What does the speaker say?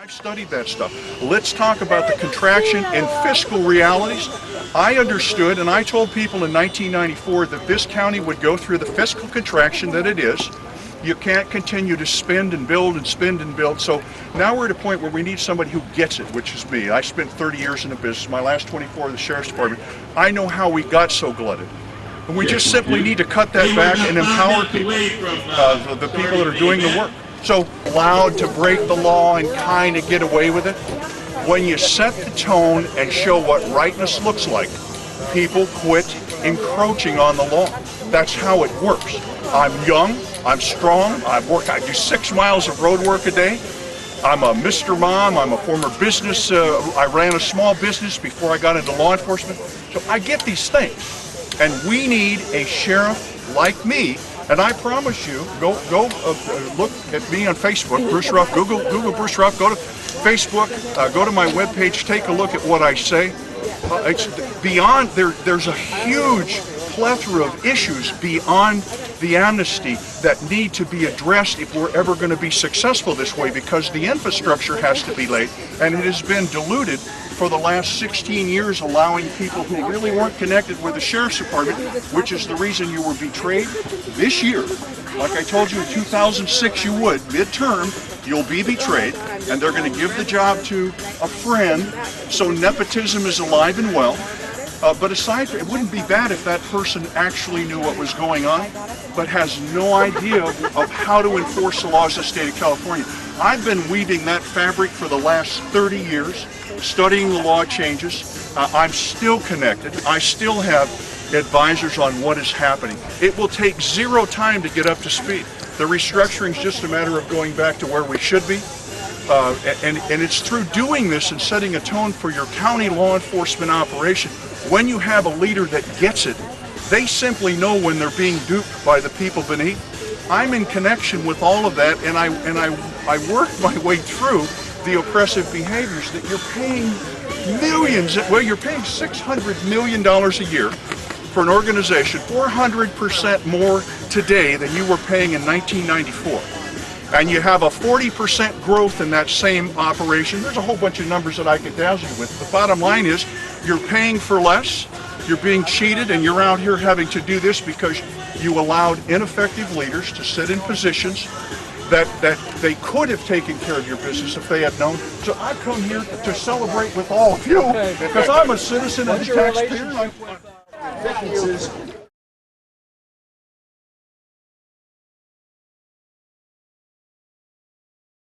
I've studied that stuff. Let's talk about the contraction and fiscal realities. I understood, and I told people in 1994 that this county would go through the fiscal contraction that it is. You can't continue to spend and build and spend and build. So now we're at a point where we need somebody who gets it, which is me. I spent 30 years in the business, my last 24 in the Sheriff's Department. I know how we got so glutted. And we just simply need to cut that back and empower people, the people that are doing the work. So allowed to break the law and kind of get away with it. When you set the tone and show what rightness looks like, people quit encroaching on the law. That's how it works. I'm young, I'm strong, I do 6 miles of road work a day. I'm a Mr. Mom, I'm a former business, I ran a small business before I got into law enforcement. So I get these things. And we need a sheriff like me. And I promise you, go look at me on Facebook, Bruce Ruff, Google Bruce Ruff, go to Facebook, go to my webpage, take a look at what I say. It's beyond, there's a huge plethora of issues beyond the amnesty that need to be addressed if we're ever going to be successful this way, because the infrastructure has to be laid, and it has been diluted for the last 16 years, allowing people who really weren't connected with the Sheriff's Department, which is the reason you were betrayed this year. Like I told you in 2006 you would, midterm, you'll be betrayed, and they're going to give the job to a friend, so nepotism is alive and well. But aside from it, wouldn't be bad if that person actually knew what was going on, but has no idea of how to enforce the laws of the state of California. I've been weaving that fabric for the last 30 years, studying the law changes. I'm still connected. I still have advisors on what is happening. It will take 0 time to get up to speed. The restructuring is just a matter of going back to where we should be. And it's through doing this and setting a tone for your county law enforcement operation. When you have a leader that gets it, they simply know when they're being duped by the people beneath. I'm in connection with all of that, and I work my way through the oppressive behaviors that you're paying millions, well, you're paying $600 million a year for an organization, 400% more today than you were paying in 1994. And you have a 40% growth in that same operation. There's a whole bunch of numbers that I could dazzle you with. The bottom line is you're paying for less, you're being cheated, and you're out here having to do this because you allowed ineffective leaders to sit in positions that they could have taken care of your business if they had known. So I've come here to celebrate with all of you because I'm a citizen and a taxpayer.